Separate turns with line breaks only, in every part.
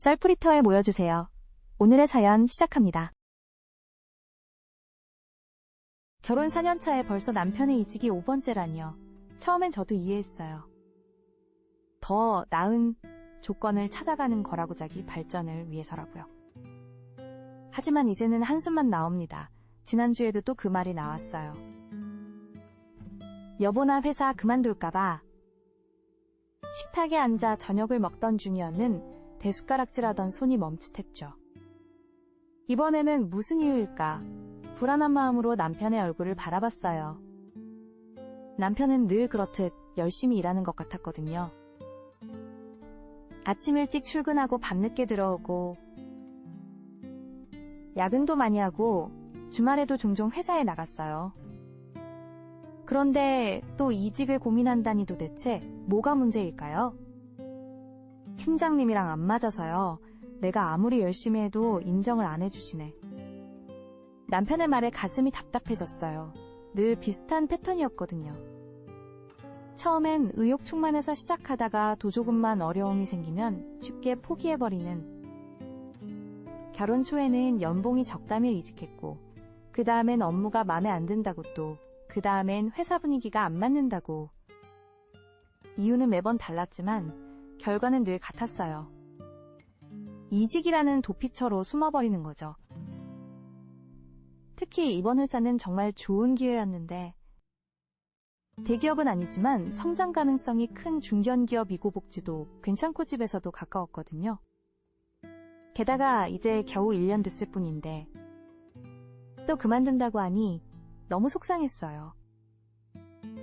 썰풀이터에 모여주세요. 오늘의 사연 시작합니다. 결혼 4년차에 벌써 남편의 이직이 5번째라니요. 처음엔 저도 이해했어요. 더 나은 조건을 찾아가는 거라고자기 발전을 위해서라고요. 하지만 이제는 한숨만 나옵니다. 지난주에도 또 그 말이 나왔어요. 여보나 회사 그만둘까봐. 식탁에 앉아 저녁을 먹던 중이었는 대숟가락질하던 손이 멈칫했죠. 이번에는 무슨 이유일까? 불안한 마음으로 남편의 얼굴을 바라봤어요. 남편은 늘 그렇듯 열심히 일하는 것 같았거든요. 아침 일찍 출근하고 밤늦게 들어오고 야근도 많이 하고 주말에도 종종 회사에 나갔어요. 그런데 또 이직을 고민한다니 도대체 뭐가 문제일까요? 팀장님이랑 안 맞아서요. 내가 아무리 열심히 해도 인정을 안 해주시네. 남편의 말에 가슴이 답답해졌어요. 늘 비슷한 패턴이었거든요. 처음엔 의욕 충만해서 시작하다가 도조금만 어려움이 생기면 쉽게 포기해버리는. 결혼 초에는 연봉이 적다며 이직했고 그 다음엔 업무가 마음에 안 든다고 또 그 다음엔 회사 분위기가 안 맞는다고. 이유는 매번 달랐지만 결과는 늘 같았어요. 이직이라는 도피처로 숨어버리는 거죠. 특히 이번 회사는 정말 좋은 기회였는데 대기업은 아니지만 성장 가능성이 큰 중견기업 이고복지도 괜찮고 집에서도 가까웠거든요. 게다가 이제 겨우 1년 됐을 뿐인데 또 그만둔다고 하니 너무 속상했어요.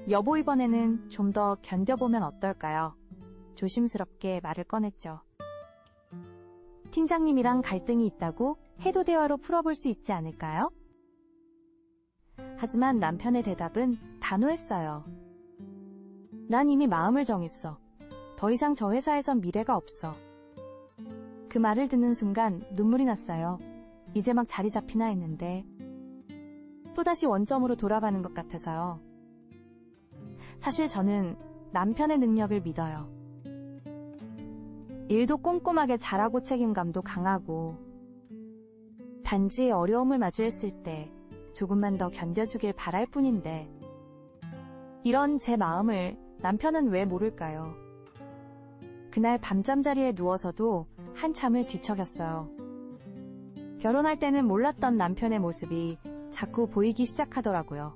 여보 이번에는 좀 더 견뎌보면 어떨까요? 조심스럽게 말을 꺼냈죠. 팀장님이랑 갈등이 있다고 해도 대화로 풀어볼 수 있지 않을까요? 하지만 남편의 대답은 단호했어요. 난 이미 마음을 정했어. 더 이상 저 회사에선 미래가 없어. 그 말을 듣는 순간 눈물이 났어요. 이제 막 자리 잡히나 했는데 또다시 원점으로 돌아가는 것 같아서요. 사실 저는 남편의 능력을 믿어요. 일도 꼼꼼하게 잘하고 책임감도 강하고 단지 어려움을 마주했을 때 조금만 더 견뎌주길 바랄 뿐인데 이런 제 마음을 남편은 왜 모를까요? 그날 밤잠자리에 누워서도 한참을 뒤척였어요. 결혼할 때는 몰랐던 남편의 모습이 자꾸 보이기 시작하더라고요.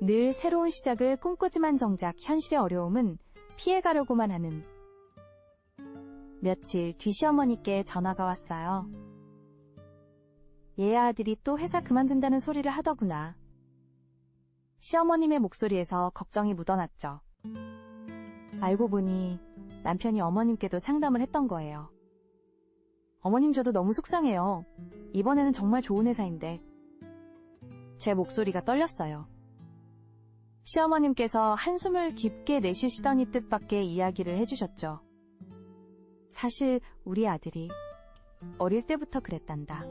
늘 새로운 시작을 꿈꾸지만 정작 현실의 어려움은 피해가려고만 하는. 며칠 뒤 시어머니께 전화가 왔어요. 얘 아들이 또 회사 그만둔다는 소리를 하더구나. 시어머님의 목소리에서 걱정이 묻어났죠. 알고 보니 남편이 어머님께도 상담을 했던 거예요. 어머님 저도 너무 속상해요. 이번에는 정말 좋은 회사인데. 제 목소리가 떨렸어요. 시어머님께서 한숨을 깊게 내쉬시더니 뜻밖의 이야기를 해주셨죠. 사실 우리 아들이 어릴 때부터 그랬단다.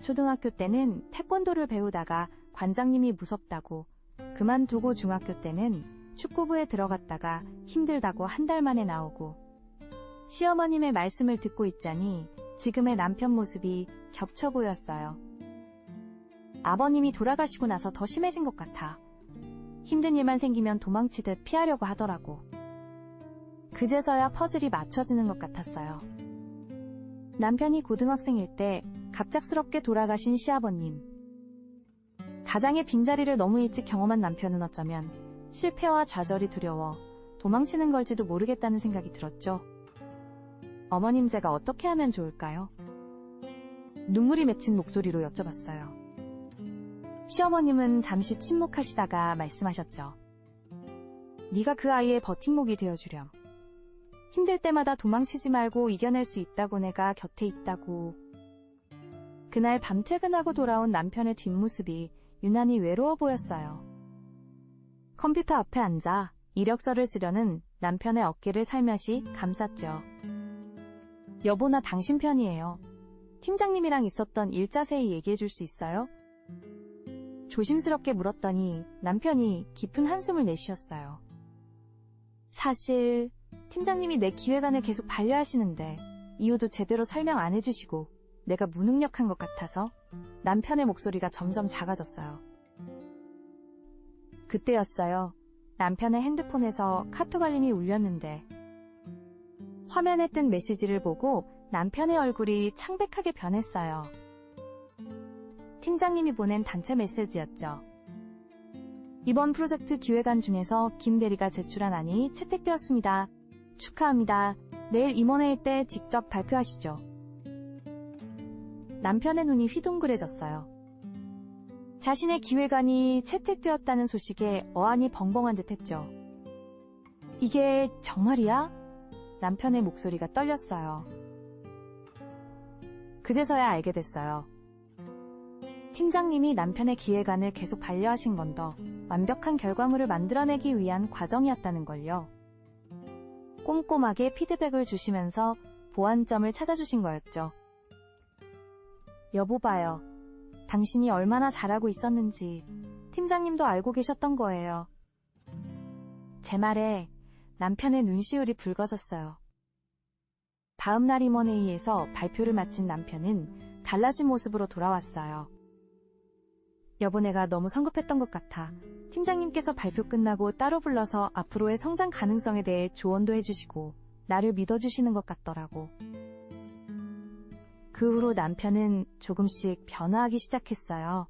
초등학교 때는 태권도를 배우다가 관장님이 무섭다고 그만두고 중학교 때는 축구부에 들어갔다가 힘들다고 한 달 만에 나오고 시어머님의 말씀을 듣고 있자니 지금의 남편 모습이 겹쳐 보였어요. 아버님이 돌아가시고 나서 더 심해진 것 같아. 힘든 일만 생기면 도망치듯 피하려고 하더라고. 그제서야 퍼즐이 맞춰지는 것 같았어요. 남편이 고등학생일 때 갑작스럽게 돌아가신 시아버님. 가장의 빈자리를 너무 일찍 경험한 남편은 어쩌면 실패와 좌절이 두려워 도망치는 걸지도 모르겠다는 생각이 들었죠. 어머님 제가 어떻게 하면 좋을까요? 눈물이 맺힌 목소리로 여쭤봤어요. 시어머님은 잠시 침묵하시다가 말씀하셨죠. 네가 그 아이의 버팀목이 되어주렴. 힘들 때마다 도망치지 말고 이겨낼 수 있다고 내가 곁에 있다고. 그날 밤 퇴근하고 돌아온 남편의 뒷모습이 유난히 외로워 보였어요. 컴퓨터 앞에 앉아 이력서를 쓰려는 남편의 어깨를 살며시 감쌌죠. 여보 나 당신 편이에요. 팀장님이랑 있었던 일 자세히 얘기해 줄 수 있어요? 조심스럽게 물었더니 남편이 깊은 한숨을 내쉬었어요. 사실 팀장님이 내 기획안을 계속 반려하시는데 이유도 제대로 설명 안 해주시고 내가 무능력한 것 같아서 남편의 목소리가 점점 작아졌어요. 그때였어요. 남편의 핸드폰에서 카톡 알림이 울렸는데 화면에 뜬 메시지를 보고 남편의 얼굴이 창백하게 변했어요. 팀장님이 보낸 단체 메시지였죠. 이번 프로젝트 기획안 중에서 김 대리가 제출한 안이 채택되었습니다. 축하합니다. 내일 임원회의 때 직접 발표하시죠. 남편의 눈이 휘둥그레졌어요. 자신의 기획안이 채택되었다는 소식에 어안이 벙벙한 듯했죠. 이게 정말이야? 남편의 목소리가 떨렸어요. 그제서야 알게 됐어요. 팀장님이 남편의 기획안을 계속 반려하신 건 더 완벽한 결과물을 만들어내기 위한 과정이었다는 걸요. 꼼꼼하게 피드백을 주시면서 보완점을 찾아주신 거였죠. 여보 봐요. 당신이 얼마나 잘하고 있었는지 팀장님도 알고 계셨던 거예요. 제 말에 남편의 눈시울이 붉어졌어요. 다음 날 임원회의에서 발표를 마친 남편은 달라진 모습으로 돌아왔어요. 여보, 내가 너무 성급했던 것 같아. 팀장님께서 발표 끝나고 따로 불러서 앞으로의 성장 가능성에 대해 조언도 해주시고 나를 믿어주시는 것 같더라고. 그 후로 남편은 조금씩 변화하기 시작했어요.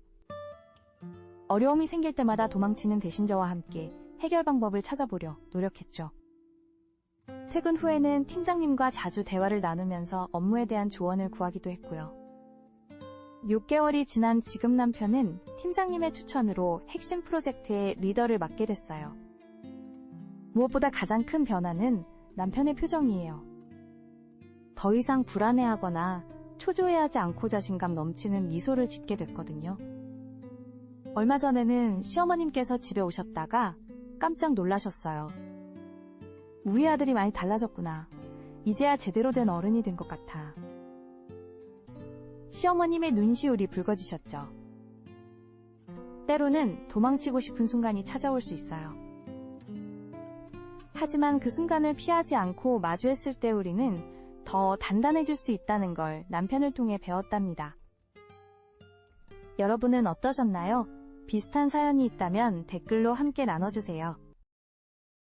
어려움이 생길 때마다 도망치는 대신 저와 함께 해결 방법을 찾아보려 노력했죠. 퇴근 후에는 팀장님과 자주 대화를 나누면서 업무에 대한 조언을 구하기도 했고요. 6개월이 지난 지금 남편은 팀장님의 추천으로 핵심 프로젝트의 리더를 맡게 됐어요. 무엇보다 가장 큰 변화는 남편의 표정이에요. 더 이상 불안해하거나 초조해하지 않고 자신감 넘치는 미소를 짓게 됐거든요. 얼마 전에는 시어머님께서 집에 오셨다가 깜짝 놀라셨어요. 우리 아들이 많이 달라졌구나. 이제야 제대로 된 어른이 된 것 같아. 시어머님의 눈시울이 붉어지셨죠. 때로는 도망치고 싶은 순간이 찾아올 수 있어요. 하지만 그 순간을 피하지 않고 마주했을 때 우리는 더 단단해질 수 있다는 걸 남편을 통해 배웠답니다. 여러분은 어떠셨나요? 비슷한 사연이 있다면 댓글로 함께 나눠주세요.